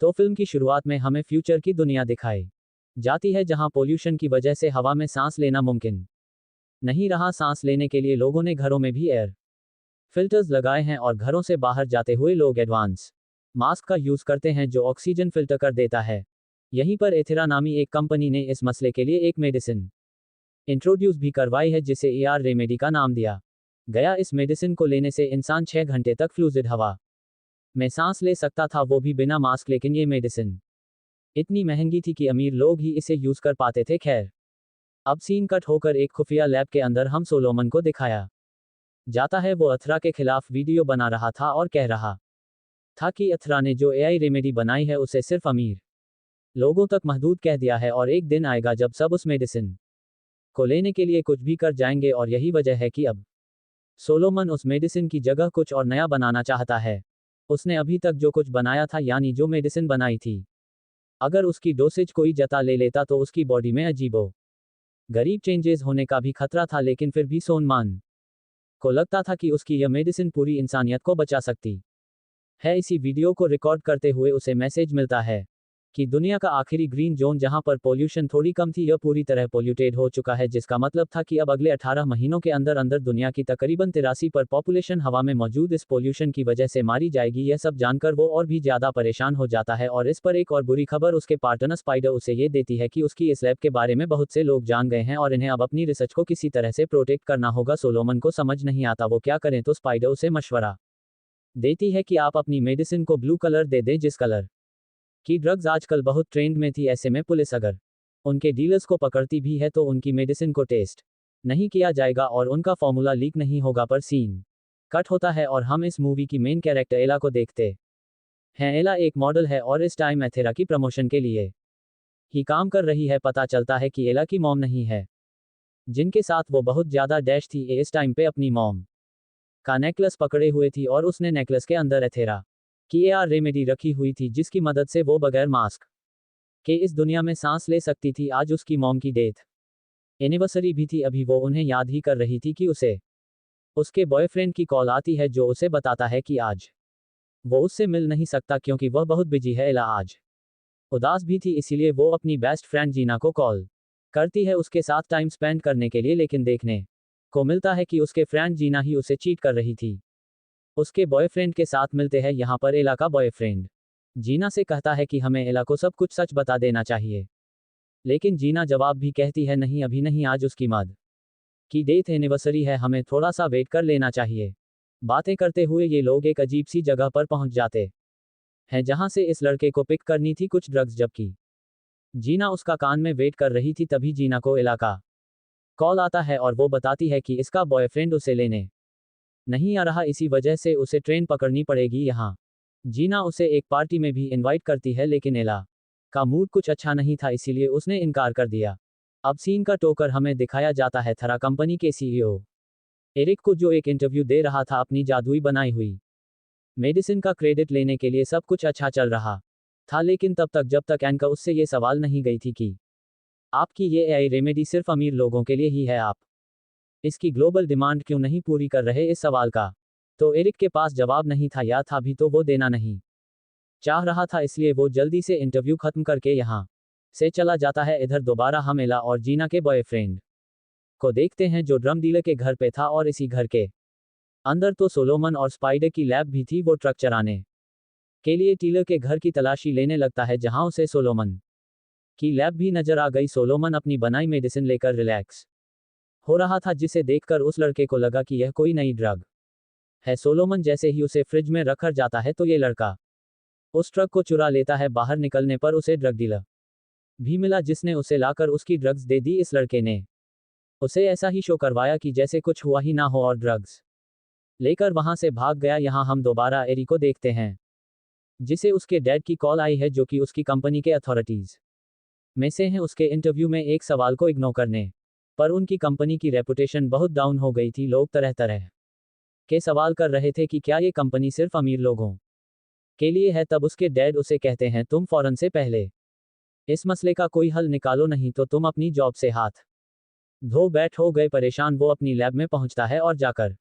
तो फिल्म की शुरुआत में हमें फ्यूचर की दुनिया दिखाई जाती है जहां पोल्यूशन की वजह से हवा में सांस लेना मुमकिन नहीं रहा। सांस लेने के लिए लोगों ने घरों में भी एयर फिल्टर्स लगाए हैं और घरों से बाहर जाते हुए लोग एडवांस मास्क का यूज करते हैं जो ऑक्सीजन फिल्टर कर देता है। यहीं पर एथेरा नामी एक कंपनी ने इस मसले के लिए एक मेडिसिन इंट्रोड्यूस भी करवाई है जिसे एआर रेमेडी का नाम दिया गया। इस मेडिसिन को लेने से इंसान 6 घंटे तक फ्लूइड हवा में सांस ले सकता था, वो भी बिना मास्क। लेकिन ये मेडिसिन इतनी महंगी थी कि अमीर लोग ही इसे यूज कर पाते थे। खैर, अब सीन कट होकर एक खुफिया लैब के अंदर हम सोलोमन को दिखाया जाता है। वो अथरा के खिलाफ वीडियो बना रहा था और कह रहा था कि अथरा ने जो एआई रेमेडी बनाई है उसे सिर्फ अमीर लोगों तक महदूद कह दिया है और एक दिन आएगा जब सब उस मेडिसिन को लेने के लिए कुछ भी कर जाएंगे। और यही वजह है कि अब सोलोमन उस मेडिसिन की जगह कुछ और नया बनाना चाहता है। उसने अभी तक जो कुछ बनाया था, यानी जो मेडिसिन बनाई थी, अगर उसकी डोसेज कोई जता ले लेता तो उसकी बॉडी में अजीबो गरीब चेंजेस होने का भी खतरा था। लेकिन फिर भी सोनमान को लगता था कि उसकी यह मेडिसिन पूरी इंसानियत को बचा सकती है। इसी वीडियो को रिकॉर्ड करते हुए उसे मैसेज मिलता है कि दुनिया का आखिरी ग्रीन जोन जहां पर पोल्यूशन थोड़ी कम थी, यह पूरी तरह पोल्यूटेड हो चुका है। जिसका मतलब था कि अब अगले 18 महीनों के अंदर अंदर दुनिया की तकरीबन 83 पर पॉपुलेशन हवा में मौजूद इस पोल्यूशन की वजह से मारी जाएगी। यह सब जानकर वो और भी ज्यादा परेशान हो जाता है। और इस पर एक और बुरी खबर उसके पार्टनर स्पाइडर उसे ये देती है कि उसकी इस लैब के बारे में बहुत से लोग जान गए हैं और इन्हें अब अपनी रिसर्च को किसी तरह से प्रोटेक्ट करना होगा। सोलोमन को समझ नहीं आता वो क्या करें, तो स्पाइडर उसे मशवरा देती है कि आप अपनी मेडिसिन को ब्लू कलर दे दें, जिस कलर की ड्रग्स आजकल बहुत ट्रेंड में थी। ऐसे में पुलिस अगर उनके डीलर्स को पकड़ती भी है तो उनकी मेडिसिन को टेस्ट नहीं किया जाएगा और उनका फॉर्मूला लीक नहीं होगा। पर सीन कट होता है और हम इस मूवी की मेन कैरेक्टर एला को देखते हैं। एला एक मॉडल है और इस टाइम एथेरा की प्रमोशन के लिए ही काम कर रही है। पता चलता है कि एला की मॉम नहीं है जिनके साथ वो बहुत ज्यादा डैश थी, इस टाइम पे अपनी मॉम का नेकलेस पकड़े हुए थी और उसने नेकलेस के अंदर एथेरा की एआर रेमेडी रखी हुई थी जिसकी मदद से वो बगैर मास्क के इस दुनिया में सांस ले सकती थी। आज उसकी मॉम की डेथ एनिवर्सरी भी थी। अभी वो उन्हें याद ही कर रही थी कि उसे उसके बॉयफ्रेंड की कॉल आती है जो उसे बताता है कि आज वो उससे मिल नहीं सकता क्योंकि वह बहुत बिजी है। एला आज उदास भी थी, इसीलिए वो अपनी बेस्ट फ्रेंड जीना को कॉल करती है उसके साथ टाइम स्पेंड करने के लिए। लेकिन देखने को मिलता है कि उसके फ्रेंड जीना ही उसे चीट कर रही थी, उसके बॉयफ्रेंड के साथ मिलते हैं। यहाँ पर एला का बॉयफ्रेंड जीना से कहता है कि हमें एला को सब कुछ सच बता देना चाहिए। लेकिन जीना जवाब भी कहती है नहीं, अभी नहीं, आज उसकी मद की डेथ एनिवर्सरी है, हमें थोड़ा सा वेट कर लेना चाहिए। बातें करते हुए ये लोग एक अजीब सी जगह पर पहुंच जाते हैं जहां से इस लड़के को पिक करनी थी कुछ ड्रग्स। जबकि जीना उसका कान में वेट कर रही थी, तभी जीना को एला का कॉल आता है और वो बताती है कि इसका बॉयफ्रेंड उसे लेने नहीं आ रहा, इसी वजह से उसे ट्रेन पकड़नी पड़ेगी। यहाँ जीना उसे एक पार्टी में भी इनवाइट करती है लेकिन एला का मूड कुछ अच्छा नहीं था, इसीलिए उसने इनकार कर दिया। अब सीन का टोकर हमें दिखाया जाता है थरा कंपनी के सीईओ एरिक को, जो एक इंटरव्यू दे रहा था अपनी जादुई बनाई हुई मेडिसिन का क्रेडिट लेने के लिए। सब कुछ अच्छा चल रहा था लेकिन तब तक जब तक एनका उससे ये सवाल नहीं गई थी कि आपकी ये एआई रेमेडी सिर्फ अमीर लोगों के लिए ही है, आप इसकी ग्लोबल डिमांड क्यों नहीं पूरी कर रहे। इस सवाल का तो एरिक के पास जवाब नहीं था, या था भी तो वो देना नहीं चाह रहा था, इसलिए वो जल्दी से इंटरव्यू खत्म करके यहाँ से चला जाता है। इधर दोबारा हम एला और जीना के बॉयफ्रेंड को देखते हैं जो ड्रम डीलर के घर पे था और इसी घर के अंदर तो सोलोमन और स्पाइडर की लैब भी थी। वो ट्रक चराने के लिए डीलर के घर की तलाशी लेने लगता है जहां उसे सोलोमन की लैब भी नजर आ गई। सोलोमन अपनी बनाई मेडिसिन लेकर रिलैक्स हो रहा था जिसे देखकर उस लड़के को लगा कि यह कोई नई ड्रग है। सोलोमन जैसे ही उसे फ्रिज में रखकर जाता है तो ये लड़का उस ट्रक को चुरा लेता है। बाहर निकलने पर उसे ड्रग डीलर भी मिला जिसने उसे लाकर उसकी ड्रग्स दे दी। इस लड़के ने उसे ऐसा ही शो करवाया कि जैसे कुछ हुआ ही ना हो और ड्रग्स लेकर वहां से भाग गया। यहाँ हम दोबारा एरी को देखते हैं जिसे उसके डैड की कॉल आई है जो कि उसकी कंपनी के अथॉरिटीज में से हैं। उसके इंटरव्यू में एक सवाल को इग्नोर करने पर उनकी कंपनी की रेपुटेशन बहुत डाउन हो गई थी। लोग तरह तरह के सवाल कर रहे थे कि क्या ये कंपनी सिर्फ अमीर लोगों के लिए है। तब उसके डैड उसे कहते हैं तुम फौरन से पहले इस मसले का कोई हल निकालो, नहीं तो तुम अपनी जॉब से हाथ धो बैठ। हो गए परेशान, वो अपनी लैब में पहुंचता है और जाकर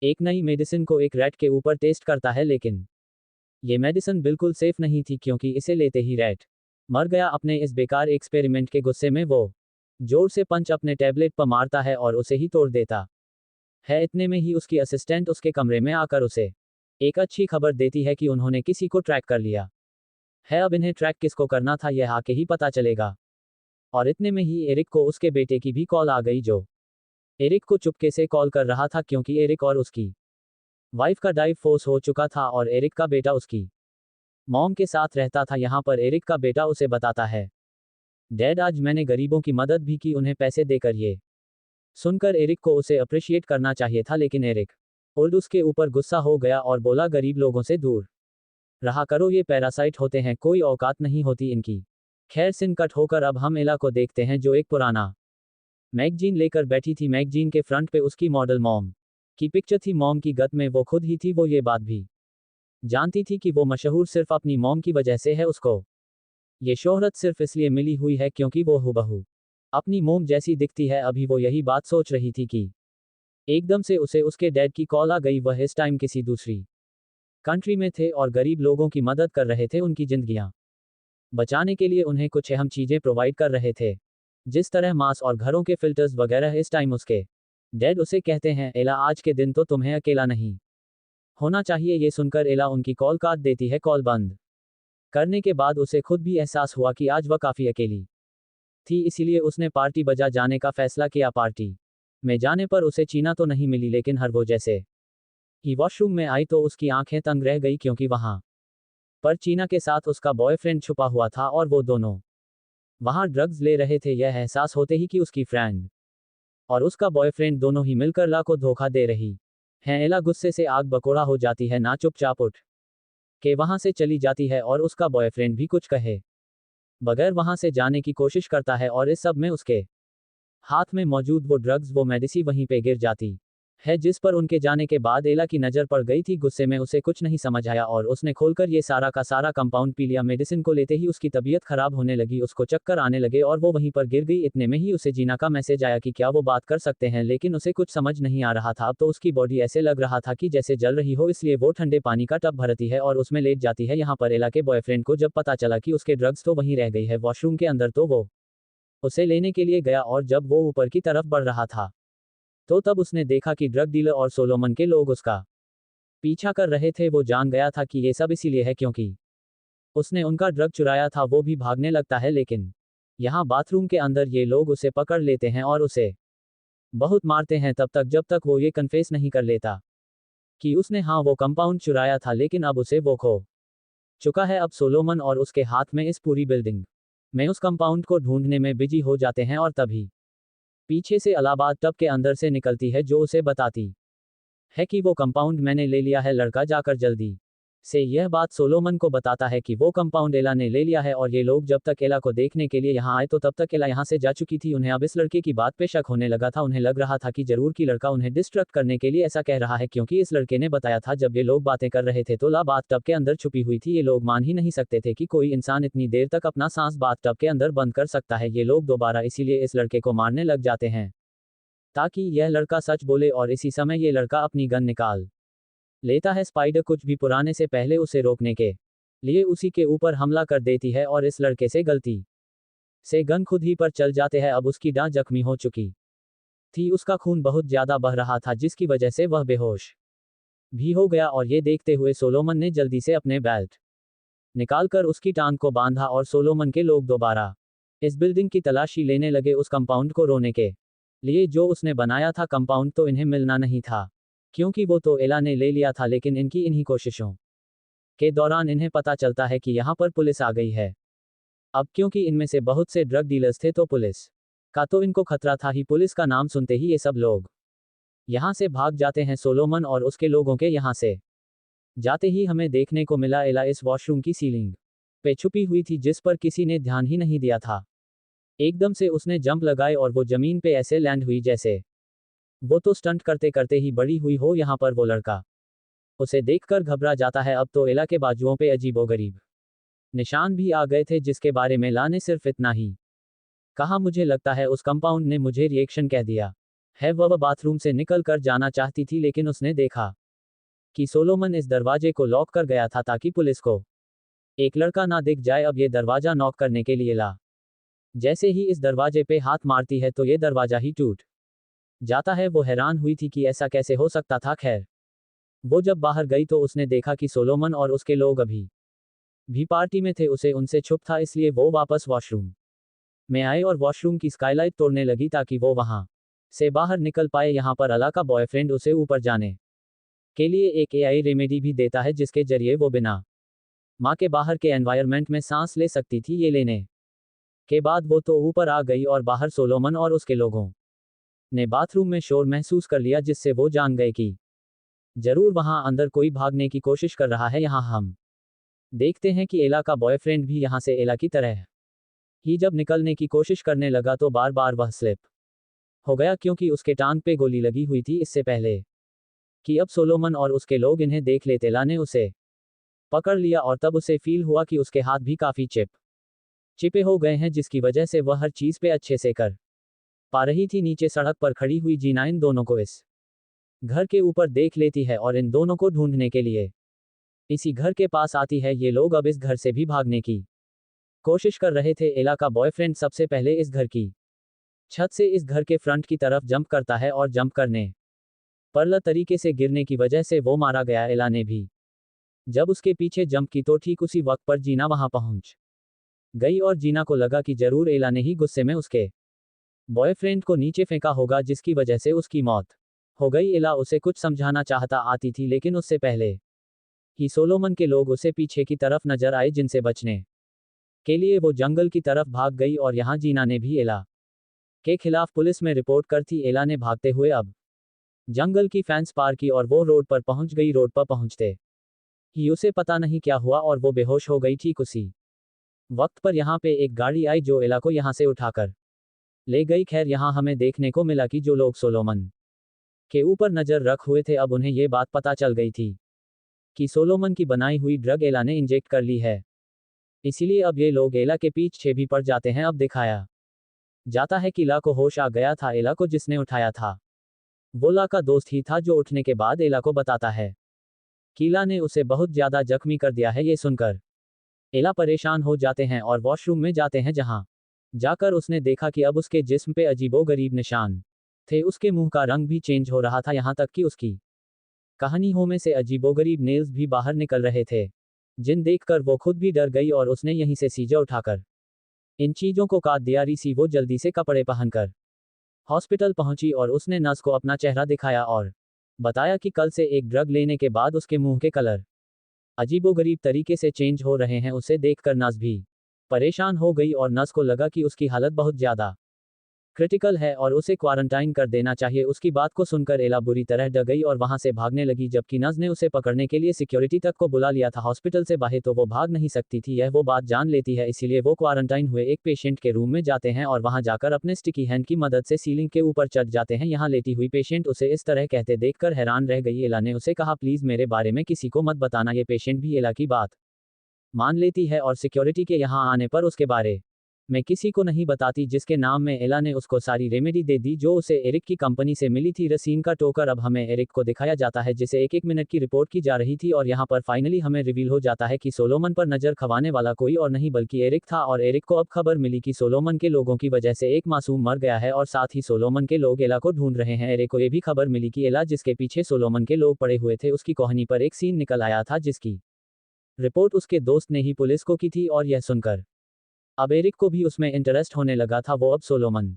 एक नई मेडिसिन को एक रैट के ऊपर टेस्ट करता है। लेकिन ये मेडिसिन बिल्कुल सेफ नहीं थी क्योंकि इसे लेते ही रैट मर गया। अपने इस बेकार एक्सपेरिमेंट के गुस्से में वो जोर से पंच अपने टैबलेट पर मारता है और उसे ही तोड़ देता है। इतने में ही उसकी असिस्टेंट उसके कमरे में आकर उसे एक अच्छी खबर देती है कि उन्होंने किसी को ट्रैक कर लिया है। अब इन्हें ट्रैक किसको करना था यह आके ही पता चलेगा। और इतने में ही एरिक को उसके बेटे की भी कॉल आ गई, जो एरिक को चुपके से कॉल कर रहा था क्योंकि एरिक और उसकी वाइफ का डाइवोर्स हो चुका था और एरिक का बेटा उसकी मॉम के साथ रहता था। यहाँ पर एरिक का बेटा उसे बताता है, डैड आज मैंने गरीबों की मदद भी की उन्हें पैसे देकर। ये सुनकर एरिक को उसे अप्रिशिएट करना चाहिए था, लेकिन एरिक और उसके ऊपर गुस्सा हो गया और बोला गरीब लोगों से दूर रहा करो, ये पैरासाइट होते हैं, कोई औकात नहीं होती इनकी। खैर सीन कट होकर अब हम एला को देखते हैं जो एक पुराना मैगजीन लेकर बैठी थी। मैगजीन के फ्रंट पे उसकी मॉडल मॉम की पिक्चर थी। मॉम की गत में वो खुद ही थी। वो ये बात भी जानती थी कि वो मशहूर सिर्फ अपनी मॉम की वजह से है। उसको ये शोहरत सिर्फ इसलिए मिली हुई है क्योंकि वो हूबहू अपनी मोम जैसी दिखती है। अभी वो यही बात सोच रही थी कि एकदम से उसे उसके डैड की कॉल आ गई। वह इस टाइम किसी दूसरी कंट्री में थे और गरीब लोगों की मदद कर रहे थे, उनकी जिंदगियां बचाने के लिए उन्हें कुछ अहम चीजें प्रोवाइड कर रहे थे, जिस तरह मांस और घरों के फिल्टर्स वगैरह। इस टाइम उसके डैड उसे कहते हैं, एला आज के दिन तो तुम्हें अकेला नहीं होना चाहिए। ये सुनकर एला उनकी कॉल काट देती है। कॉल बंद करने के बाद उसे खुद भी एहसास हुआ कि आज वह काफी अकेली थी, इसीलिए उसने पार्टी बजा जाने का फैसला किया। पार्टी में जाने पर उसे चीना तो नहीं मिली, लेकिन हर वो जैसे ही वॉशरूम में आई तो उसकी आंखें तंग रह गई क्योंकि वहां पर चीना के साथ उसका बॉयफ्रेंड छुपा हुआ था और वो दोनों वहां ड्रग्स ले रहे थे। यह एहसास होते ही कि उसकी फ्रेंड और उसका बॉयफ्रेंड दोनों ही मिलकर ला को धोखा दे रही हैं। एला गुस्से से आग बकोड़ा हो जाती है, ना चुपचाप उठ के वहां से चली जाती है और उसका बॉयफ्रेंड भी कुछ कहे बगैर वहां से जाने की कोशिश करता है। और इस सब में उसके हाथ में मौजूद वो ड्रग्स, वो मेडिसिन वहीं पे गिर जाती है, जिस पर उनके जाने के बाद एला की नजर पड़ गई थी। गुस्से में उसे कुछ नहीं समझ आया और उसने खोलकर ये सारा का सारा कंपाउंड पी लिया। मेडिसिन को लेते ही उसकी तबीयत खराब होने लगी, उसको चक्कर आने लगे और वो वहीं पर गिर गई। इतने में ही उसे जीना का मैसेज आया कि क्या वो बात कर सकते हैं, लेकिन उसे कुछ समझ नहीं आ रहा था। अब तो उसकी बॉडी ऐसे लग रहा था कि जैसे जल रही हो, इसलिए वो ठंडे पानी का टब भरती है और उसमें लेट जाती है। यहाँ पर एला के बॉयफ्रेंड को जब पता चला कि उसके ड्रग्स तो वहीं रह गई है वॉशरूम के अंदर, तो वो उसे लेने के लिए गया और जब वो ऊपर की तरफ बढ़ रहा था तो तब उसने देखा कि ड्रग डीलर और सोलोमन के लोग उसका पीछा कर रहे थे। वो जान गया था कि ये सब इसीलिए है क्योंकि उसने उनका ड्रग चुराया था। वो भी भागने लगता है, लेकिन यहाँ बाथरूम के अंदर ये लोग उसे पकड़ लेते हैं और उसे बहुत मारते हैं तब तक जब तक वो ये कन्फेस नहीं कर लेता कि उसने वो कंपाउंड चुराया था। लेकिन अब उसे वो खो चुका है। अब सोलोमन और उसके हाथ में इस पूरी बिल्डिंग में उस कंपाउंड को ढूंढने में बिजी हो जाते हैं और तभी पीछे से इलाहाबाद टब के अंदर से निकलती है, जो उसे बताती है कि वो कंपाउंड मैंने ले लिया है। लड़का जाकर जल्दी से यह बात सोलोमन को बताता है कि वो कंपाउंड एला ने ले लिया है और ये लोग जब तक एला को देखने के लिए यहाँ आए तो तब तक एला यहाँ से जा चुकी थी। उन्हें अब इस लड़के की बात पे शक होने लगा था। उन्हें लग रहा था कि जरूर कि लड़का उन्हें डिस्ट्रैक्ट करने के लिए ऐसा कह रहा है, क्योंकि इस लड़के ने बताया था जब ये लोग बातें कर रहे थे तो ला बाथ टब के अंदर छुपी हुई थी। ये लोग मान ही नहीं सकते थे कि कोई इंसान इतनी देर तक अपना सांस बाथ टब के अंदर बंद कर सकता है। ये लोग दोबारा इसीलिए इस लड़के को मारने लग जाते हैं ताकि यह लड़का सच बोले और इसी समय ये लड़का अपनी गन निकाल लेता है। स्पाइडर कुछ भी पुराने से पहले उसे रोकने के लिए उसी के ऊपर हमला कर देती है और इस लड़के से गलती से गन खुद ही पर चल जाते हैं। अब उसकी डांट जख्मी हो चुकी थी, उसका खून बहुत ज्यादा बह रहा था जिसकी वजह से वह बेहोश भी हो गया। और ये देखते हुए सोलोमन ने जल्दी से अपने बेल्ट निकालकर उसकी टांग को बांधा और सोलोमन के लोग दोबारा इस बिल्डिंग की तलाशी लेने लगे उस कंपाउंड को रोने के लिए जो उसने बनाया था। कंपाउंड तो इन्हें मिलना नहीं था क्योंकि वो तो एला ने ले लिया था, लेकिन इनकी इन्हीं कोशिशों के दौरान इन्हें पता चलता है कि यहाँ पर पुलिस आ गई है। अब क्योंकि इनमें से बहुत से ड्रग डीलर्स थे तो पुलिस का तो इनको खतरा था ही। पुलिस का नाम सुनते ही ये सब लोग यहाँ से भाग जाते हैं। सोलोमन और उसके लोगों के यहाँ से जाते ही हमें देखने को मिला एला इस वॉशरूम की सीलिंग पे छुपी हुई थी, जिस पर किसी ने ध्यान ही नहीं दिया था। एकदम से उसने जंप लगाए और वो जमीन पे ऐसे लैंड हुई जैसे वो तो स्टंट करते करते ही बड़ी हुई हो। यहाँ पर वो लड़का उसे देखकर घबरा जाता है। अब तो एला के बाजुओं पे अजीबोगरीब निशान भी आ गए थे, जिसके बारे में ला ने सिर्फ इतना ही कहा, मुझे लगता है उस कंपाउंड ने मुझे रिएक्शन कह दिया है। वह बाथरूम से निकल कर जाना चाहती थी, लेकिन उसने देखा कि सोलोमन इस दरवाजे को लॉक कर गया था ताकि पुलिस को एक लड़का ना दिख जाए। अब ये दरवाजा नॉक करने के लिए ला जैसे ही इस दरवाजे पे हाथ मारती है तो ये दरवाजा ही टूट जाता है। वो हैरान हुई थी कि ऐसा कैसे हो सकता था। खैर, वो जब बाहर गई तो उसने देखा कि सोलोमन और उसके लोग अभी भी पार्टी में थे। उसे उनसे छुप था, इसलिए वो वापस वॉशरूम में आए और वॉशरूम की स्काईलाइट तोड़ने लगी ताकि वो वहां से बाहर निकल पाए। यहाँ पर अला का बॉयफ्रेंड उसे ऊपर जाने के लिए एक एआई रेमेडी भी देता है जिसके जरिए वो बिना माँ के बाहर के एनवायरनमेंट में सांस ले सकती थी। ये लेने के बाद वो तो ऊपर आ गई और बाहर सोलोमन और उसके लोगों ने बाथरूम में शोर महसूस कर लिया जिससे वो जान गए कि जरूर वहां अंदर कोई भागने की कोशिश कर रहा है। यहाँ हम देखते हैं कि एला का बॉयफ्रेंड भी यहाँ से एला की तरह ही जब निकलने की कोशिश करने लगा तो बार बार वह स्लिप हो गया क्योंकि उसके टांग पे गोली लगी हुई थी इससे पहले कि अब सोलोमन और उसके लोग इन्हें देख लेते। एला ने उसे पकड़ लिया और तब उसे फील हुआ कि उसके हाथ भी काफी चिपे हो गए हैं जिसकी वजह से वह हर चीज पे अच्छे से कर पा रही थी। नीचे सड़क पर खड़ी हुई जीना इन दोनों को इस घर के ऊपर देख लेती है और इन दोनों को ढूंढने के लिए इसी घर के पास आती है। ये लोग अब इस घर से भी भागने की कोशिश कर रहे थे। एला का बॉयफ्रेंड सबसे पहले इस घर की छत से इस घर के फ्रंट की तरफ जंप करता है और जंप करने पर तरीके से गिरने की वजह से वो मारा गया। एला ने भी जब उसके पीछे जंप की तो ठीक उसी वक्त पर जीना वहां पहुंच गई और जीना को लगा कि जरूर एला ने ही गुस्से में उसके बॉयफ्रेंड को नीचे फेंका होगा जिसकी वजह से उसकी मौत हो गई। एला उसे कुछ समझाना चाहता आती थी लेकिन उससे पहले ही सोलोमन के लोग उसे पीछे की तरफ नजर आए जिनसे बचने के लिए वो जंगल की तरफ भाग गई और यहाँ जीना ने भी एला के खिलाफ पुलिस में रिपोर्ट कर थी। एला ने भागते हुए अब जंगल की फेंस पार की और वो रोड पर पहुंच गई। रोड पर पहुंचते ही उसे पता नहीं क्या हुआ और वो बेहोश हो गई। ठीक उसी वक्त पर यहाँ पे एक गाड़ी आई जो एला को यहाँ से उठाकर ले गई। खैर, यहाँ हमें देखने को मिला कि जो लोग सोलोमन के ऊपर नजर रख हुए थे अब उन्हें ये बात पता चल गई थी कि सोलोमन की बनाई हुई ड्रग एला ने इंजेक्ट कर ली है। इसीलिए अब ये लोग एला के पीछे भी पड़ जाते हैं। अब दिखाया जाता है कि ला को होश आ गया था। एला को जिसने उठाया था वो ला का दोस्त ही था जो उठने के बाद एला को बताता है कि ला ने उसे बहुत ज्यादा जख्मी कर दिया है। ये सुनकर एला परेशान हो जाते हैं और वॉशरूम में जाते हैं जहां जाकर उसने देखा कि अब उसके जिस्म पे अजीबोगरीब निशान थे। उसके मुंह का रंग भी चेंज हो रहा था, यहाँ तक कि उसकी कहानियों में से अजीबोगरीब नेल्स भी बाहर निकल रहे थे जिन देखकर वो खुद भी डर गई और उसने यहीं से सीजा उठाकर इन चीजों को काट दिया। रीसी वो जल्दी से कपड़े पहनकर हॉस्पिटल पहुंची और उसने नर्स को अपना चेहरा दिखाया और बताया कि कल से एक ड्रग लेने के बाद उसके मुंह के कलर अजीबोगरीब तरीके से चेंज हो रहे हैं। उसे देखकर नर्स भी परेशान हो गई और नर्स को लगा कि उसकी हालत बहुत ज्यादा क्रिटिकल है और उसे क्वारंटाइन कर देना चाहिए। उसकी बात को सुनकर एला बुरी तरह डर गई और वहां से भागने लगी जबकि नर्स ने उसे पकड़ने के लिए सिक्योरिटी तक को बुला लिया था। हॉस्पिटल से बाहर तो वो भाग नहीं सकती थी, यह वो बात जान लेती है। इसीलिए वो क्वारंटाइन हुए एक पेशेंट के रूम में जाते हैं और वहां जाकर अपने स्टिकी हैंड की मदद से सीलिंग के ऊपर चढ़ जाते हैं। यहाँ लेटी हुई पेशेंट उसे इस तरह कहते देखकर हैरान रह गई। एला ने उसे कहा, प्लीज मेरे बारे में किसी को मत बताना। ये पेशेंट भी एला की बात मान लेती है और सिक्योरिटी के यहाँ आने पर उसके बारे मैं किसी को नहीं बताती, जिसके नाम में एला ने उसको सारी रेमेडी दे दी जो उसे एरिक की कंपनी से मिली थी। रसीन का टोकर अब हमें एरिक को दिखाया जाता है जिसे एक एक मिनट की रिपोर्ट की जा रही थी और यहाँ पर फाइनली हमें रिवील हो जाता है कि सोलोमन पर नजर खवाने वाला कोई और नहीं बल्कि एरिक था। और एरिक को अब खबर मिली कि सोलोमन के लोगों की वजह से एक मासूम मर गया है और साथ ही सोलोमन के लोग एला को ढूंढ रहे हैं। एरिक को ये भी खबर मिली कि एला जिसके पीछे सोलोमन के लोग पड़े हुए थे उसकी कहानी पर एक सीन निकल आया था जिसकी रिपोर्ट उसके दोस्त ने ही पुलिस को की थी और यह सुनकर अब एरिक को भी उसमें इंटरेस्ट होने लगा था। वो अब सोलोमन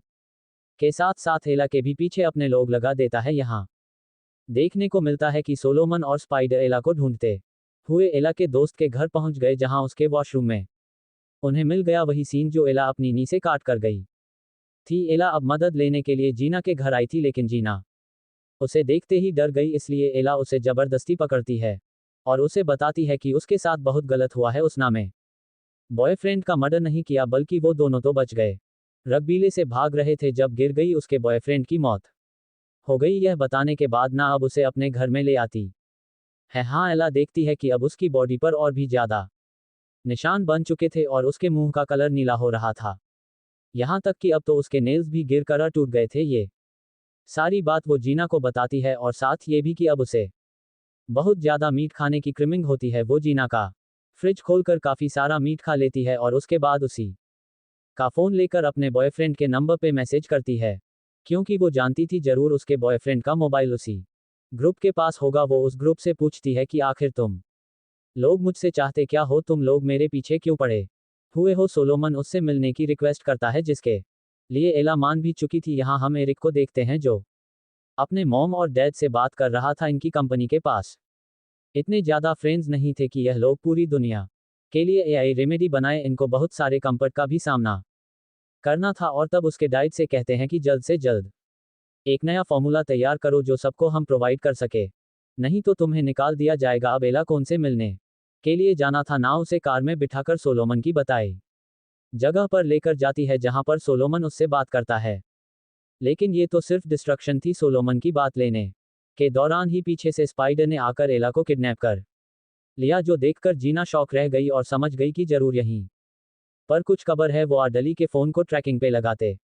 के साथ साथ एला के भी पीछे अपने लोग लगा देता है। यहाँ देखने को मिलता है कि सोलोमन और स्पाइडर एला को ढूंढते हुए एला के दोस्त के घर पहुंच गए जहां उसके वॉशरूम में उन्हें मिल गया वही सीन जो एला अपनी नी से काट कर गई थी। एला अब मदद लेने के लिए जीना के घर आई थी लेकिन जीना उसे देखते ही डर गई, इसलिए एला उसे जबरदस्ती पकड़ती है और उसे बताती है कि उसके साथ बहुत गलत हुआ है। उसना में बॉयफ्रेंड का मर्डर नहीं किया बल्कि वो दोनों तो बच गए, रगबीले से भाग रहे थे जब गिर गई उसके बॉयफ्रेंड की मौत हो गई। यह बताने के बाद ना अब उसे अपने घर में ले आती है। हाँ, एला देखती है कि अब उसकी बॉडी पर और भी ज्यादा निशान बन चुके थे और उसके मुंह का कलर नीला हो रहा था, यहाँ तक कि अब तो उसके नेल्स भी गिर कर टूट गए थे। ये सारी बात वो जीना को बताती है और साथ ये भी कि अब उसे बहुत ज़्यादा मीट खाने की क्रिमिंग होती है वो जीना का। फ्रिज खोलकर काफ़ी सारा मीट खा लेती है और उसके बाद उसी का फ़ोन लेकर अपने बॉयफ्रेंड के नंबर पे मैसेज करती है, क्योंकि वो जानती थी ज़रूर उसके बॉयफ्रेंड का मोबाइल उसी ग्रुप के पास होगा। वो उस ग्रुप से पूछती है कि आखिर तुम लोग मुझसे चाहते क्या हो, तुम लोग मेरे पीछे क्यों पड़े हुए हो। सोलोमन उससे मिलने की रिक्वेस्ट करता है, जिसके लिए एला मान भी चुकी थी। यहाँ हम एरिक को देखते हैं जो अपने मॉम और डैड से बात कर रहा था इनकी कंपनी के पास। इतने ज़्यादा फ्रेंड्स नहीं थे कि यह लोग पूरी दुनिया के लिए एआई रेमेडी बनाए, इनको बहुत सारे कंफर्ट का भी सामना करना था। और तब उसके डाइट से कहते हैं कि जल्द से जल्द एक नया फॉर्मूला तैयार करो जो सबको हम प्रोवाइड कर सके, नहीं तो तुम्हें निकाल दिया जाएगा। अब एला कौन से मिलने के लिए जाना था ना उसे कार में बिठाकर सोलोमन की बताई जगह पर लेकर जाती है, जहां पर सोलोमन उससे बात करता है। लेकिन ये तो सिर्फ डिस्ट्रक्शन थी। सोलोमन की बात लेने के दौरान ही पीछे से स्पाइडर ने आकर एला को किडनैप कर लिया, जो देखकर जीना शॉक रह गई और समझ गई कि जरूर यहीं पर कुछ खबर है। वो आर्डली के फोन को ट्रैकिंग पे लगाते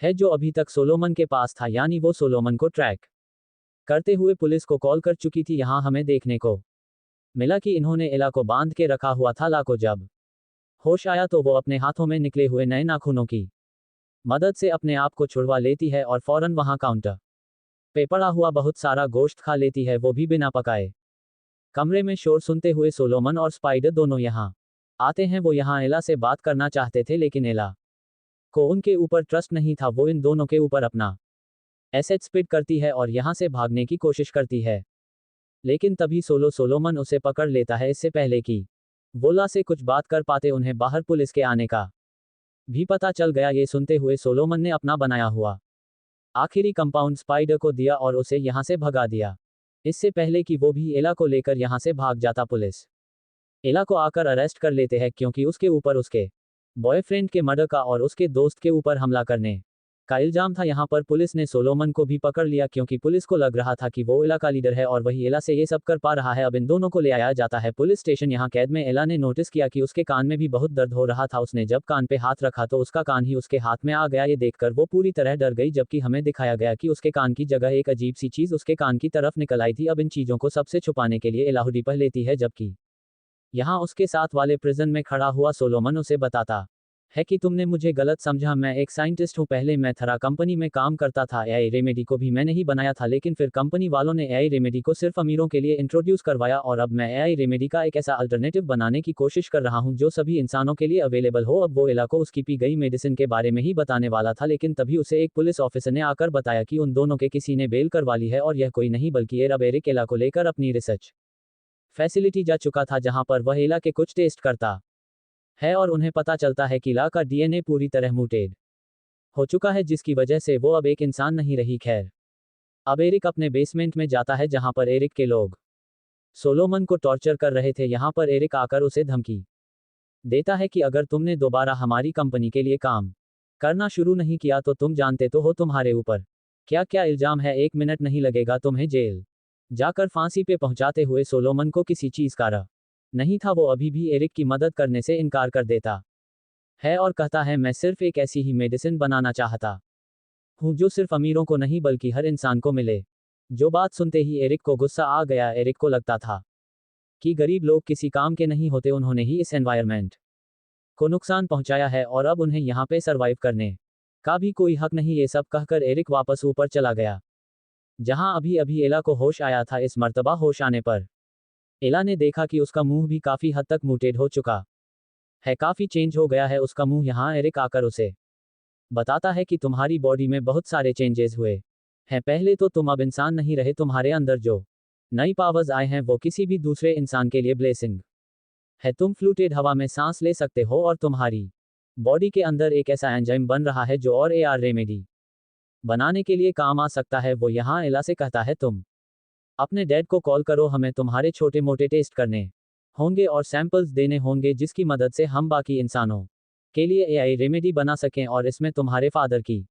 है जो अभी तक सोलोमन के पास था, यानी वो सोलोमन को ट्रैक करते हुए पुलिस को कॉल कर चुकी थी। यहाँ हमें देखने को मिला कि इन्होंने एला को बांध के रखा हुआ था। ला को जब होश आया तो वो अपने हाथों में निकले हुए नए नाखूनों की मदद से अपने आप को छुड़वा लेती है और फौरन वहां काउंटर पे पड़ा हुआ बहुत सारा गोश्त खा लेती है, वो भी बिना पकाए। कमरे में शोर सुनते हुए सोलोमन और स्पाइडर दोनों यहाँ आते हैं। वो यहाँ एला से बात करना चाहते थे, लेकिन एला को उनके ऊपर ट्रस्ट नहीं था। वो इन दोनों के ऊपर अपना एसेट स्पिट करती है और यहाँ से भागने की कोशिश करती है, लेकिन तभी सोलोमन उसे पकड़ लेता है। इससे पहले कि वो ला से कुछ बात कर पाते, उन्हें बाहर पुलिस के आने का भी पता चल गया। ये सुनते हुए सोलोमन ने अपना बनाया हुआ आखिरी कंपाउंड स्पाइडर को दिया और उसे यहाँ से भगा दिया, इससे पहले कि वो भी एला को लेकर यहाँ से भाग जाता। पुलिस एला को आकर अरेस्ट कर लेते हैं, क्योंकि उसके ऊपर उसके बॉयफ्रेंड के मर्डर का और उसके दोस्त के ऊपर हमला करने का इल्जाम था। यहाँ पर पुलिस ने सोलोमन को भी पकड़ लिया, क्योंकि पुलिस को लग रहा था कि वो एला का लीडर है और वही एला से ये सब कर पा रहा है। अब इन दोनों को ले आया जाता है पुलिस स्टेशन। यहाँ कैद में एला ने नोटिस किया कि उसके कान में भी बहुत दर्द हो रहा था। उसने जब कान पे हाथ रखा तो उसका कान ही उसके हाथ में आ गया। ये देखकर वो पूरी तरह डर गई, जबकि हमें दिखाया गया कि उसके कान की जगह एक अजीब सी चीज उसके कान की तरफ निकल आई थी। अब इन चीजों को सबसे छुपाने के लिए एला हुडी पहन लेती है, जबकि यहाँ उसके साथ वाले प्रिजन में खड़ा हुआ सोलोमन उसे बताता है कि तुमने मुझे गलत समझा, मैं एक साइंटिस्ट हूँ। पहले मैं थरा कंपनी में काम करता था। एआई रेमेडी को भी मैंने ही बनाया था, लेकिन फिर कंपनी वालों ने एआई रेमेडी को सिर्फ अमीरों के लिए इंट्रोड्यूस करवाया और अब मैं एआई रेमेडी का एक ऐसा अल्टरनेटिव बनाने की कोशिश कर रहा हूँ जो सभी इंसानों के लिए अवेलेबल हो। अब वो एला को उसकी पी गई मेडिसिन के बारे में ही बताने वाला था, लेकिन तभी उसे एक पुलिस ऑफिसर ने आकर बताया कि उन दोनों के किसी ने बेल करवा ली है और यह कोई नहीं बल्कि एरिक एला को लेकर अपनी रिसर्च फैसिलिटी जा चुका था, जहां पर वह एला के कुछ टेस्ट करता है और उन्हें पता चलता है कि ला का डीएनए पूरी तरह म्यूटेड हो चुका है, जिसकी वजह से वो अब एक इंसान नहीं रही। खैर, अब एरिक अपने बेसमेंट में जाता है, जहां पर एरिक के लोग सोलोमन को टॉर्चर कर रहे थे। यहां पर एरिक आकर उसे धमकी देता है कि अगर तुमने दोबारा हमारी कंपनी के लिए काम करना शुरू नहीं किया तो तुम जानते तो हो तुम्हारे ऊपर क्या क्या इल्जाम है। 1 मिनट नहीं लगेगा तुम्हें जेल जाकर फांसी पे पहुंचाते हुए। सोलोमन को किसी चीज का रह नहीं था, वो अभी भी एरिक की मदद करने से इनकार कर देता है और कहता है मैं सिर्फ एक ऐसी ही मेडिसिन बनाना चाहता हूँ जो सिर्फ अमीरों को नहीं बल्कि हर इंसान को मिले। जो बात सुनते ही एरिक को गुस्सा आ गया। एरिक को लगता था कि गरीब लोग किसी काम के नहीं होते, उन्होंने ही इस एनवायरनमेंट को नुकसान पहुंचाया है और अब उन्हें यहाँ पे सरवाइव करने का भी कोई हक नहीं। ये सब कहकर एरिक वापस ऊपर चला गया, जहां अभी अभी एला को होश आया था। इस मर्तबा होश आने पर एला ने देखा कि उसका मुंह भी काफी हद तक म्यूटेड हो चुका है, काफी चेंज हो गया है उसका मुंह। यहाँ एरिक आकर उसे बताता है कि तुम्हारी बॉडी में बहुत सारे चेंजेस हुए हैं। पहले तो तुम अब इंसान नहीं रहे, तुम्हारे अंदर जो नई पावर्स आए हैं वो किसी भी दूसरे इंसान के लिए ब्लेसिंग है। तुम फ्लूटेड हवा में सांस ले सकते हो और तुम्हारी बॉडी के अंदर एक ऐसा एंजाइम बन रहा है जो और एआर रेमेडी बनाने के लिए काम आ सकता है। वो यहाँ एला से कहता है तुम अपने डैड को कॉल करो, हमें तुम्हारे छोटे मोटे टेस्ट करने होंगे और सैंपल्स देने होंगे, जिसकी मदद से हम बाकी इंसानों के लिए एआई रेमेडी बना सकें और इसमें तुम्हारे फादर की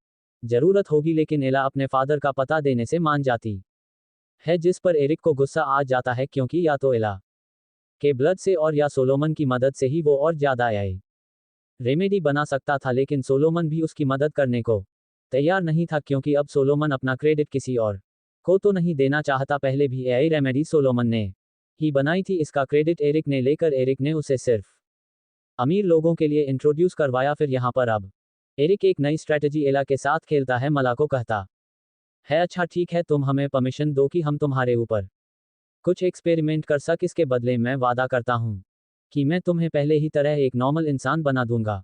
जरूरत होगी। लेकिन एला अपने फादर का पता देने से मान जाती है, जिस पर एरिक को गुस्सा आ जाता है, क्योंकि या तो एला के ब्लड से और या सोलोमन की मदद से ही वो और ज्यादा एआई रेमेडी बना सकता था। लेकिन सोलोमन भी उसकी मदद करने को तैयार नहीं था, क्योंकि अब सोलोमन अपना क्रेडिट किसी और को तो नहीं देना चाहता। पहले भी एआई रेमेडी सोलोमन ने ही बनाई थी, इसका क्रेडिट एरिक ने लेकर एरिक ने उसे सिर्फ अमीर लोगों के लिए इंट्रोड्यूस करवाया। फिर यहाँ पर अब एरिक एक नई स्ट्रैटेजी एला के साथ खेलता है। मला को कहता है अच्छा ठीक है, तुम हमें परमिशन दो कि हम तुम्हारे ऊपर कुछ एक्सपेरिमेंट कर सक। इसके बदले मैं वादा करता हूँ कि मैं तुम्हें पहले ही तरह एक नॉर्मल इंसान बना दूंगा।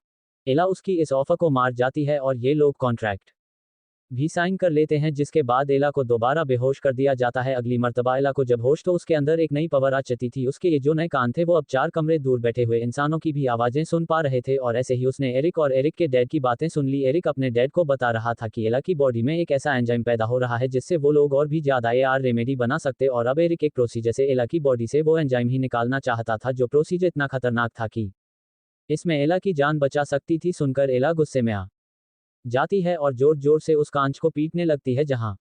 एला उसकी इस ऑफर को मार जाती है और ये लोग कॉन्ट्रैक्ट भी साइन कर लेते हैं, जिसके बाद एला को दोबारा बेहोश कर दिया जाता है। अगली मर्तबा एला को जब होश तो उसके अंदर एक नई पावर आ चुकी थी। उसके ये जो नए कान थे वो अब 4 कमरे दूर बैठे हुए इंसानों की भी आवाजें सुन पा रहे थे, और ऐसे ही उसने एरिक और एरिक के डैड की बातें सुन ली। एरिक अपने डैड को बता रहा था कि एला की बॉडी में एक ऐसा एंजाइम पैदा हो रहा है जिससे वो लोग और भी ज्यादा एआर रेमेडी बना सकते, और अब एरिक एक प्रोसीजर से एला की बॉडी से वो एंजाइम ही निकालना चाहता था, जो प्रोसीजर इतना खतरनाक था कि इसमें एला की जान बचा सकती थी। सुनकर एला गुस्से में आ जाती है और जोर जोर से उस कांच को पीटने लगती है, जहां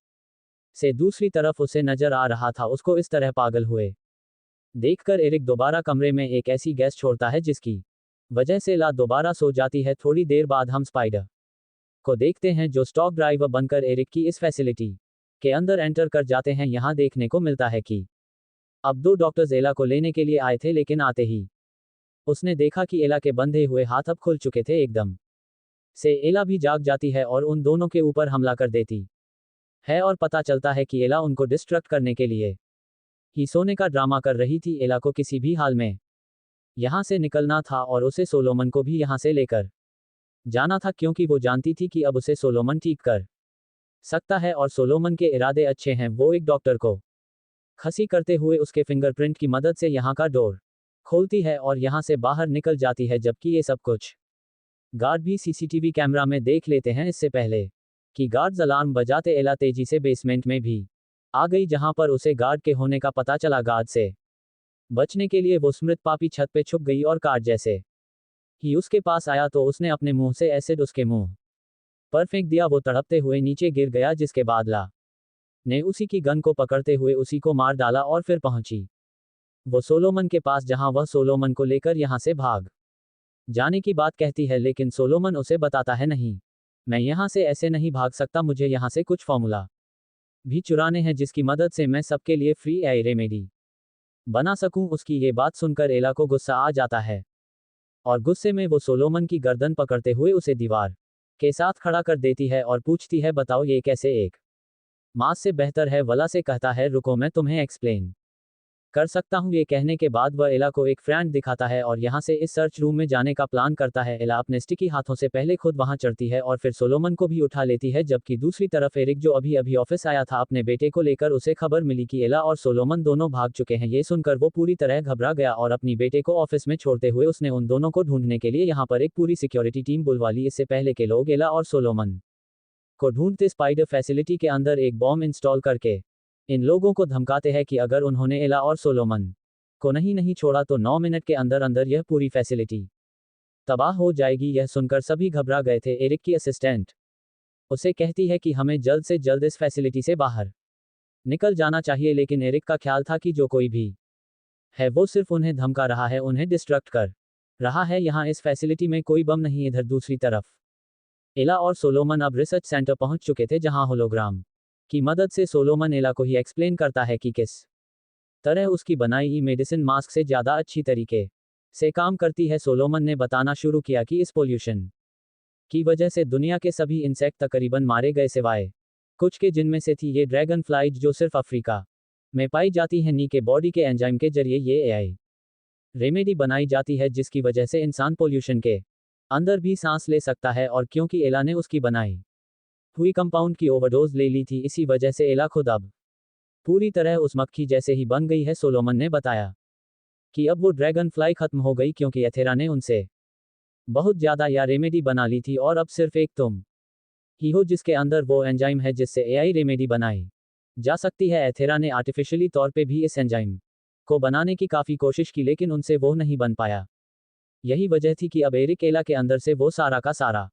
से दूसरी तरफ उसे नजर आ रहा था। उसको इस तरह पागल हुए देखकर एरिक दोबारा कमरे में एक ऐसी गैस छोड़ता है जिसकी वजह से एला दोबारा सो जाती है। थोड़ी देर बाद हम स्पाइडर को देखते हैं जो स्टॉक ड्राइवर बनकर एरिक की इस फैसिलिटी के अंदर एंटर कर जाते हैं। यहां देखने को मिलता है कि अब 2 डॉक्टर्स एला को लेने के लिए आए थे, लेकिन आते ही उसने देखा कि एला के बंधे हुए हाथ अब खुल चुके थे। एकदम से एला भी जाग जाती है और उन दोनों के ऊपर हमला कर देती है, और पता चलता है कि एला उनको डिस्ट्रैक्ट करने के लिए ही सोने का ड्रामा कर रही थी। एला को किसी भी हाल में यहां से निकलना था और उसे सोलोमन को भी यहां से लेकर जाना था, क्योंकि वो जानती थी कि अब उसे सोलोमन ठीक कर सकता है और सोलोमन के इरादे अच्छे हैं। वो एक डॉक्टर को खसी करते हुए उसके फिंगरप्रिंट की मदद से यहां का डोर खोलती है और यहां से बाहर निकल जाती है, जबकि ये सब कुछ गार्ड भी सीसीटीवी कैमरा में देख लेते हैं। इससे पहले कि गार्ड्स अलार्म बजाते एला तेजी से बेसमेंट में भी आ गई, जहां पर उसे गार्ड के होने का पता चला। गार्ड से बचने के लिए वो स्मृत पापी छत पे छुप गई और गार्ड जैसे ही उसके पास आया तो उसने अपने मुंह से एसिड उसके मुंह पर फेंक दिया। वो तड़पते हुए नीचे गिर गया, जिसके बाद ला ने उसी की गन को पकड़ते हुए उसी को मार डाला और फिर पहुंची वो सोलोमन के पास, जहां वह सोलोमन को लेकर यहां से भाग जाने की बात कहती है, लेकिन सोलोमन उसे बताता है नहीं, मैं यहां से ऐसे नहीं भाग सकता, मुझे यहां से कुछ फॉर्मूला भी चुराने हैं जिसकी मदद से मैं सबके लिए फ्री एआई रेमेडी बना सकूं। उसकी ये बात सुनकर एला को गुस्सा आ जाता है और गुस्से में वो सोलोमन की गर्दन पकड़ते हुए उसे दीवार के साथ खड़ा कर देती है और पूछती है बताओ ये कैसे एक मास से बेहतर है। वला से कहता है रुको मैं तुम्हें एक्सप्लेन कर सकता हूँ। ये कहने के बाद वह एला को एक फ्रेंड दिखाता है और यहाँ से इस सर्च रूम में जाने का प्लान करता है। एला अपने स्टिकी हाथों से पहले खुद वहां चढ़ती है और फिर सोलोमन को भी उठा लेती है, जबकि दूसरी तरफ एरिक जो अभी अभी ऑफिस आया था अपने बेटे को लेकर, उसे खबर मिली कि एला और सोलोमन दोनों भाग चुके हैं। ये सुनकर वो पूरी तरह घबरा गया और अपनी बेटे को ऑफिस में छोड़ते हुए उसने उन दोनों को ढूंढने के लिए यहाँ पर एक पूरी सिक्योरिटी टीम बुलवा ली। इससे पहले के लोग एला और सोलोमन को ढूंढते स्पाइडर फैसिलिटी के अंदर एक बॉम्ब इंस्टॉल करके इन लोगों को धमकाते हैं कि अगर उन्होंने एला और सोलोमन को नहीं छोड़ा तो 9 मिनट के अंदर अंदर यह पूरी फैसिलिटी तबाह हो जाएगी। यह सुनकर सभी घबरा गए थे। एरिक की असिस्टेंट उसे कहती है कि हमें जल्द से जल्द इस फैसिलिटी से बाहर निकल जाना चाहिए, लेकिन एरिक का ख्याल था कि जो कोई भी है वो सिर्फ उन्हें धमका रहा है, उन्हें डिस्ट्रैक्ट कर रहा है। यहाँ इस फैसिलिटी में कोई बम नहीं। इधर दूसरी तरफ एला और सोलोमन अब रिसर्च सेंटर पहुंच चुके थे, जहां होलोग्राम की मदद से सोलोमन एला को ही एक्सप्लेन करता है कि किस तरह उसकी बनाई ई मेडिसिन मास्क से ज़्यादा अच्छी तरीके से काम करती है। सोलोमन ने बताना शुरू किया कि इस पोल्यूशन की वजह से दुनिया के सभी इंसेक्ट तकरीबन मारे गए, सिवाय कुछ के, जिनमें से थी ये ड्रैगन फ्लाइज जो सिर्फ अफ्रीका में पाई जाती हैं। नी के बॉडी के एंजाइम के जरिए ये एआई रेमेडी बनाई जाती है, जिसकी वजह से इंसान पोल्यूशन के अंदर भी सांस ले सकता है। और क्योंकि एला ने उसकी बनाई हुई कंपाउंड की ओवरडोज ले ली थी, इसी वजह से एला खुद अब पूरी तरह उस मक्खी जैसे ही बन गई है। सोलोमन ने बताया कि अब वो ड्रैगन फ्लाई खत्म हो गई क्योंकि एथेरा ने उनसे बहुत ज़्यादा या रेमेडी बना ली थी, और अब सिर्फ एक तुम ही हो जिसके अंदर वो एंजाइम है जिससे एआई रेमेडी बनाई जा सकती है। एथेरा ने आर्टिफिशियली तौर पे भी इस एंजाइम को बनाने की काफ़ी कोशिश की, लेकिन उनसे वो नहीं बन पाया। यही वजह थी कि अब एरिक एला के अंदर से वो सारा का सारा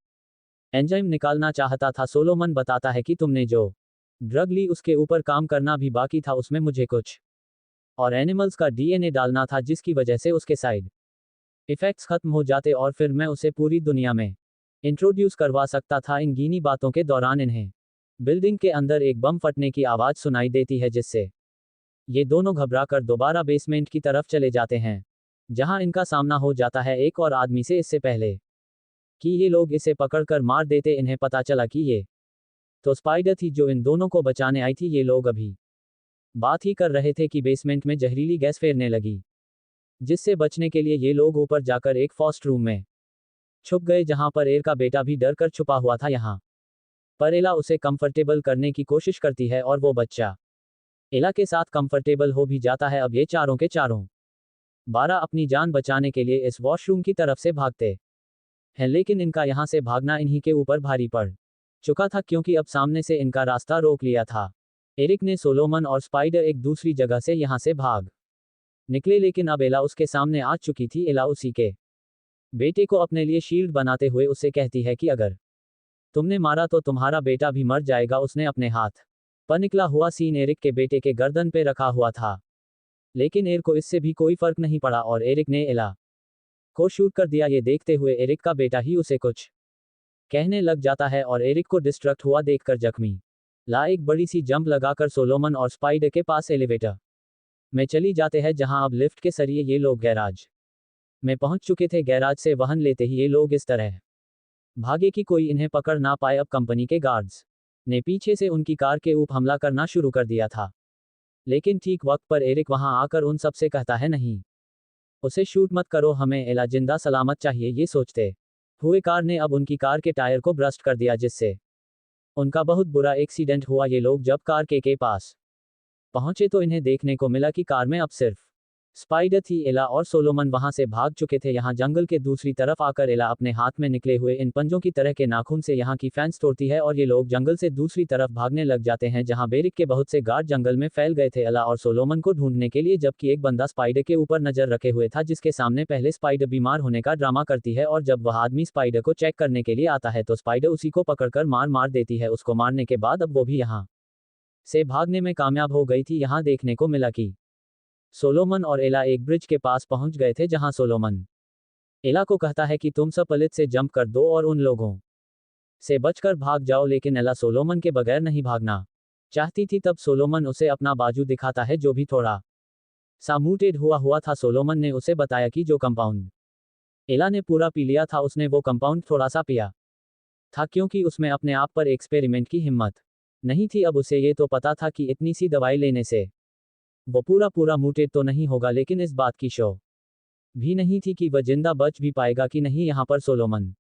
एंजाइम निकालना चाहता था। सोलोमन बताता है कि तुमने जो ड्रग ली उसके ऊपर काम करना भी बाकी था, उसमें मुझे कुछ और एनिमल्स का डीएनए डालना था, जिसकी वजह से उसके साइड इफेक्ट्स खत्म हो जाते और फिर मैं उसे पूरी दुनिया में इंट्रोड्यूस करवा सकता था। इन गीनी बातों के दौरान इन्हें बिल्डिंग के अंदर एक बम फटने की आवाज सुनाई देती है जिससे ये दोनों घबराकर दोबारा बेसमेंट की तरफ चले जाते हैं, जहां इनका सामना हो जाता है एक और आदमी से। इससे पहले कि ये लोग इसे पकड़कर मार देते, इन्हें पता चला कि ये तो स्पाइडर थी जो इन दोनों को बचाने आई थी। ये लोग अभी बात ही कर रहे थे कि बेसमेंट में जहरीली गैस फैलने लगी, जिससे बचने के लिए ये लोग ऊपर जाकर एक फर्स्ट रूम में छुप गए, जहां पर एल का बेटा भी डर कर छुपा हुआ था। यहाँ पर एला उसे कंफर्टेबल करने की कोशिश करती है और वो बच्चा एला के साथ कंफर्टेबल हो भी जाता है। अब ये चारों के चारों 12 अपनी जान बचाने के लिए इस वॉशरूम की तरफ से भागते हैं, लेकिन इनका यहाँ से भागना इन्हीं के ऊपर भारी पड़ चुका था, क्योंकि अब सामने से इनका रास्ता रोक लिया था। एरिक ने सोलोमन और स्पाइडर एक दूसरी जगह से यहाँ से भाग निकले, लेकिन अब एला उसके सामने आ चुकी थी। एला उसी के बेटे को अपने लिए शील्ड बनाते हुए उससे कहती है कि अगर तुमने मारा तो तुम्हारा बेटा भी मर जाएगा। उसने अपने हाथ पर निकला हुआ सीन एरिक के बेटे के गर्दन पे रखा हुआ था, लेकिन एरिक को इससे भी कोई फर्क नहीं पड़ा और एरिक ने एला को शूट कर दिया। ये देखते हुए एरिक का बेटा ही उसे कुछ कहने लग जाता है और एरिक को डिस्ट्रक्ट हुआ देखकर जख्मी ला एक बड़ी सी जंप लगाकर सोलोमन और स्पाइडर के पास एलिवेटर में चली जाते हैं, जहां अब लिफ्ट के जरिए ये लोग गैराज में पहुंच चुके थे। गैराज से वाहन लेते ही ये लोग इस तरह भागे कि कोई इन्हें पकड़ ना पाए। अब कंपनी के गार्ड्स ने पीछे से उनकी कार के ऊपर हमला करना शुरू कर दिया था, लेकिन ठीक वक्त पर एरिक वहां आकर उन सबसे कहता है, नहीं, उसे शूट मत करो, हमें एला जिंदा सलामत चाहिए। ये सोचते हुए कार ने अब उनकी कार के टायर को ब्रस्ट कर दिया, जिससे उनका बहुत बुरा एक्सीडेंट हुआ। ये लोग जब कार के पास पहुंचे तो इन्हें देखने को मिला कि कार में अब सिर्फ स्पाइडर थी। एला और सोलोमन वहां से भाग चुके थे। यहाँ जंगल के दूसरी तरफ आकर एला अपने हाथ में निकले हुए इन पंजों की तरह के नाखून से यहाँ की फैंस तोड़ती है और ये लोग जंगल से दूसरी तरफ भागने लग जाते हैं, जहां बेरिक के बहुत से गार्ड जंगल में फैल गए थे एला और सोलोमन को ढूंढने के लिए, जबकि एक बंदा स्पाइडर के ऊपर नजर रखे हुए था, जिसके सामने पहले स्पाइडर बीमार होने का ड्रामा करती है और जब वह आदमी स्पाइडर को चेक करने के लिए आता है तो स्पाइडर उसी को पकड़कर मार देती है। उसको मारने के बाद अब वो भी यहाँ से भागने में कामयाब हो गई थी। यहाँ देखने को मिला कि सोलोमन और एला एक ब्रिज के पास पहुंच गए थे, जहां सोलोमन एला को कहता है कि तुम सब पलित से जंप कर दो और उन लोगों से बचकर भाग जाओ, लेकिन एला सोलोमन के बगैर नहीं भागना चाहती थी। तब सोलोमन उसे अपना बाजू दिखाता है जो भी थोड़ा सा म्यूटेड हुआ था। सोलोमन ने उसे बताया कि जो कंपाउंड एला ने पूरा पी लिया था, उसने वो कंपाउंड थोड़ा सा पिया था, क्योंकि उसमें अपने आप पर एक्सपेरिमेंट की हिम्मत नहीं थी। अब उसे ये तो पता था कि इतनी सी दवाई लेने से वो पूरा म्यूटेड तो नहीं होगा, लेकिन इस बात की श्योर भी नहीं थी कि वह जिंदा बच भी पाएगा कि नहीं। यहाँ पर सोलोमन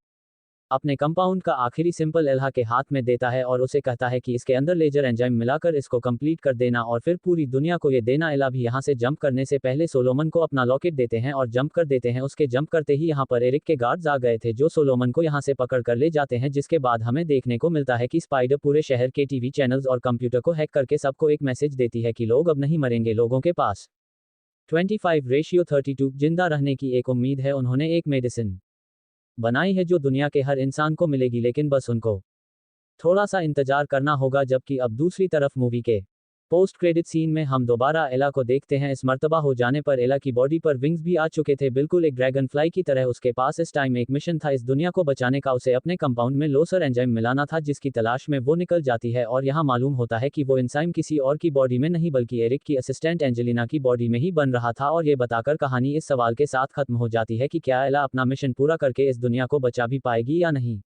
अपने कंपाउंड का आखिरी सिंपल एला के हाथ में देता है और उसे कहता है कि इसके अंदर लेजर एंजाइम मिलाकर इसको कंप्लीट कर देना और फिर पूरी दुनिया को ये देना। एला भी यहाँ से जंप करने से पहले सोलोमन को अपना लॉकेट देते हैं और जंप कर देते हैं। उसके जंप करते ही यहाँ पर एरिक के गार्ड्स आ गए थे जो सोलोमन को यहाँ से पकड़ कर ले जाते हैं, जिसके बाद हमें देखने को मिलता है कि स्पाइडर पूरे शहर के टीवी चैनल्स और कंप्यूटर को हैक करके सबको एक मैसेज देती है कि लोग अब नहीं मरेंगे, लोगों के पास 25:32 जिंदा रहने की एक उम्मीद है। उन्होंने एक मेडिसिन बनाई है जो दुनिया के हर इंसान को मिलेगी, लेकिन बस उनको थोड़ा सा इंतजार करना होगा। जबकि अब दूसरी तरफ मूवी के पोस्ट क्रेडिट सीन में हम दोबारा एला को देखते हैं। इस मर्तबा हो जाने पर एला की बॉडी पर विंग्स भी आ चुके थे, बिल्कुल एक ड्रैगन फ्लाई की तरह। उसके पास इस टाइम एक मिशन था इस दुनिया को बचाने का। उसे अपने कंपाउंड में लोसर एंजाइम मिलाना था, जिसकी तलाश में वो निकल जाती है और यहाँ मालूम होता है कि वो एंजाइम किसी और की बॉडी में नहीं बल्कि एरिक की असिस्टेंट एंजेलिना की बॉडी में ही बन रहा था। और ये बताकर कहानी इस सवाल के साथ खत्म हो जाती है कि क्या एला अपना मिशन पूरा करके इस दुनिया को बचा भी पाएगी या नहीं।